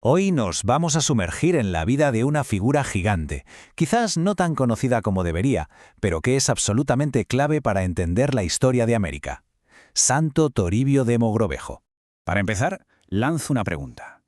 Hoy nos vamos a sumergir en la vida de una figura gigante, quizás no tan conocida como debería, pero que es absolutamente clave para entender la historia de América. Santo Toribio de Mogrovejo. Para empezar, lanzo una pregunta.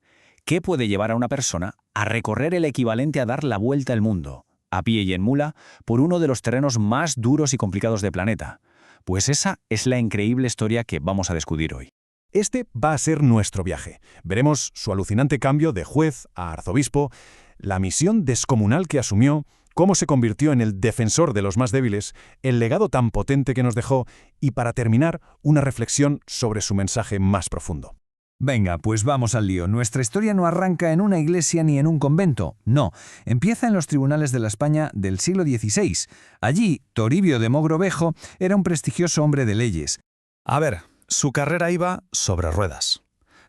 ¿Qué puede llevar a una persona a recorrer el equivalente a dar la vuelta al mundo, a pie y en mula, por uno de los terrenos más duros y complicados del planeta? Pues esa es la increíble historia que vamos a descubrir hoy. Este va a ser nuestro viaje. Veremos su alucinante cambio de juez a arzobispo, la misión descomunal que asumió, cómo se convirtió en el defensor de los más débiles, el legado tan potente que nos dejó y, para terminar, una reflexión sobre su mensaje más profundo. Venga, pues vamos al lío. Nuestra historia no arranca en una iglesia ni en un convento, no. Empieza en los tribunales de la España del siglo XVI. Allí, Toribio de Mogrovejo era un prestigioso hombre de leyes. A ver, su carrera iba sobre ruedas.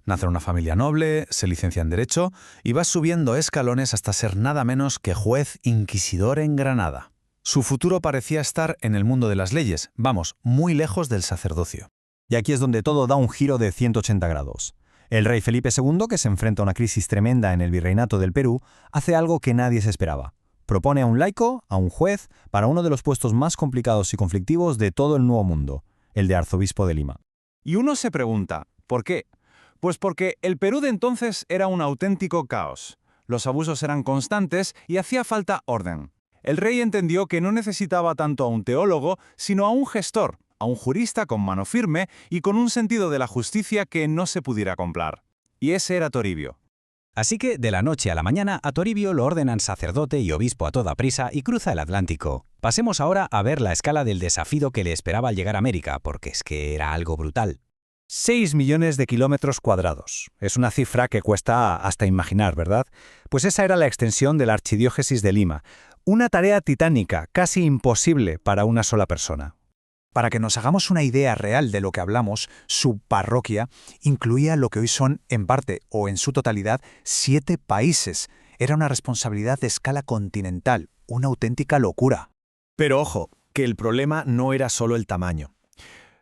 Nace en una familia noble, se licencia en Derecho y va subiendo escalones hasta ser nada menos que juez inquisidor en Granada. Su futuro parecía estar en el mundo de las leyes, vamos, muy lejos del sacerdocio. Y aquí es donde todo da un giro de 180 grados. El rey Felipe II, que se enfrenta a una crisis tremenda en el virreinato del Perú, hace algo que nadie se esperaba. Propone a un laico, a un juez, para uno de los puestos más complicados y conflictivos de todo el Nuevo Mundo, el de arzobispo de Lima. Y uno se pregunta, ¿por qué? Pues porque el Perú de entonces era un auténtico caos. Los abusos eran constantes y hacía falta orden. El rey entendió que no necesitaba tanto a un teólogo, sino a un gestor, a un jurista con mano firme y con un sentido de la justicia que no se pudiera comprar. Y ese era Toribio. Así que, de la noche a la mañana, a Toribio lo ordenan sacerdote y obispo a toda prisa y cruza el Atlántico. Pasemos ahora a ver la escala del desafío que le esperaba al llegar a América, porque es que era algo brutal. 6 millones de kilómetros cuadrados. Es una cifra que cuesta hasta imaginar, ¿verdad? Pues esa era la extensión de la archidiócesis de Lima. Una tarea titánica, casi imposible para una sola persona. Para que nos hagamos una idea real de lo que hablamos, su parroquia incluía lo que hoy son, en parte o en su totalidad, 7 países. Era una responsabilidad de escala continental, una auténtica locura. Pero ojo, que el problema no era solo el tamaño.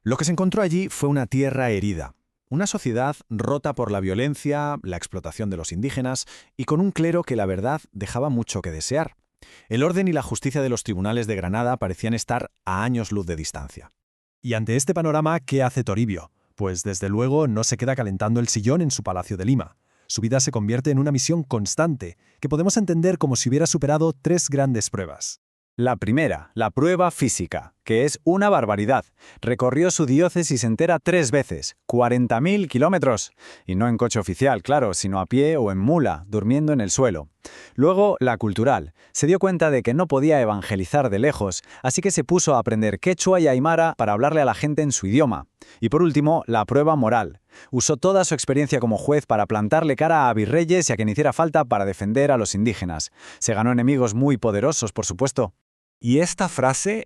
Lo que se encontró allí fue una tierra herida, una sociedad rota por la violencia, la explotación de los indígenas y con un clero que la verdad dejaba mucho que desear. El orden y la justicia de los tribunales de Granada parecían estar a años luz de distancia. Y ante este panorama, ¿qué hace Toribio? Pues desde luego no se queda calentando el sillón en su palacio de Lima. Su vida se convierte en una misión constante, que podemos entender como si hubiera superado 3 grandes pruebas. La primera, la prueba física, que es una barbaridad. Recorrió su diócesis entera 3 veces, 40.000 kilómetros. Y no en coche oficial, claro, sino a pie o en mula, durmiendo en el suelo. Luego, la cultural. Se dio cuenta de que no podía evangelizar de lejos, así que se puso a aprender quechua y aymara para hablarle a la gente en su idioma. Y por último, la prueba moral. Usó toda su experiencia como juez para plantarle cara a virreyes y a quien hiciera falta para defender a los indígenas. Se ganó enemigos muy poderosos, por supuesto. Y esta frase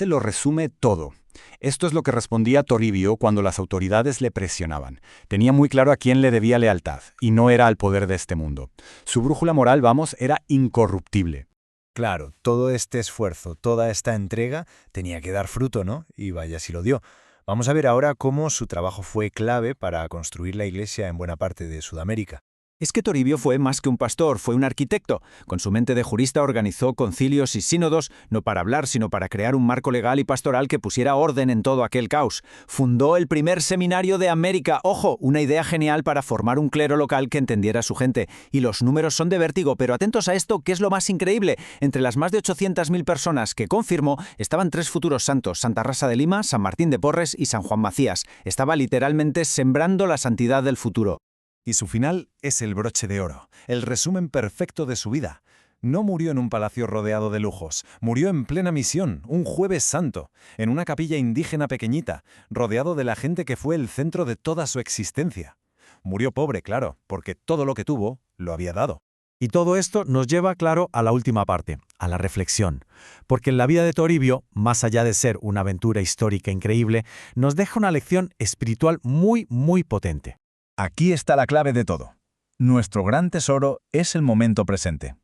lo resume todo. Esto es lo que respondía Toribio cuando las autoridades le presionaban. Tenía muy claro a quién le debía lealtad, y no era al poder de este mundo. Su brújula moral, era incorruptible. Claro, todo este esfuerzo, toda esta entrega tenía que dar fruto, ¿no? Y vaya si lo dio. Vamos a ver ahora cómo su trabajo fue clave para construir la iglesia en buena parte de Sudamérica. Es que Toribio fue más que un pastor, fue un arquitecto. Con su mente de jurista organizó concilios y sínodos, no para hablar, sino para crear un marco legal y pastoral que pusiera orden en todo aquel caos. Fundó el primer seminario de América. ¡Ojo! Una idea genial para formar un clero local que entendiera a su gente. Y los números son de vértigo, pero atentos a esto, que es lo más increíble. Entre las más de 800.000 personas que confirmó, estaban 3 futuros santos, Santa Rasa de Lima, San Martín de Porres y San Juan Macías. Estaba literalmente sembrando la santidad del futuro. Y su final es el broche de oro, el resumen perfecto de su vida. No murió en un palacio rodeado de lujos, murió en plena misión, un jueves santo, en una capilla indígena pequeñita, rodeado de la gente que fue el centro de toda su existencia. Murió pobre, claro, porque todo lo que tuvo lo había dado. Y todo esto nos lleva, claro, a la última parte, a la reflexión. Porque en la vida de Toribio, más allá de ser una aventura histórica increíble, nos deja una lección espiritual muy, muy potente. Aquí está la clave de todo. Nuestro gran tesoro es el momento presente.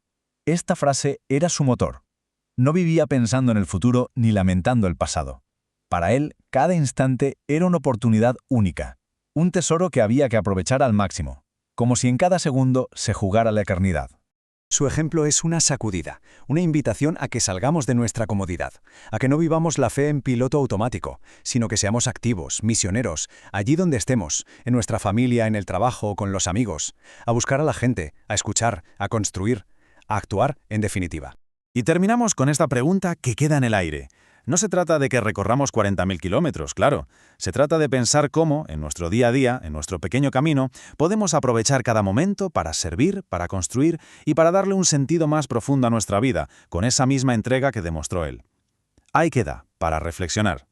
Esta frase era su motor. No vivía pensando en el futuro ni lamentando el pasado. Para él, cada instante era una oportunidad única, un tesoro que había que aprovechar al máximo. como si en cada segundo se jugara la eternidad. Su ejemplo es una sacudida, una invitación a que salgamos de nuestra comodidad, a que no vivamos la fe en piloto automático, sino que seamos activos, misioneros, allí donde estemos, en nuestra familia, en el trabajo, con los amigos, a buscar a la gente, a escuchar, a construir, a actuar, en definitiva. Y terminamos con esta pregunta que queda en el aire. No se trata de que recorramos 40.000 kilómetros, claro. Se trata de pensar cómo, en nuestro día a día, en nuestro pequeño camino, podemos aprovechar cada momento para servir, para construir y para darle un sentido más profundo a nuestra vida, con esa misma entrega que demostró él. Ahí queda, para reflexionar.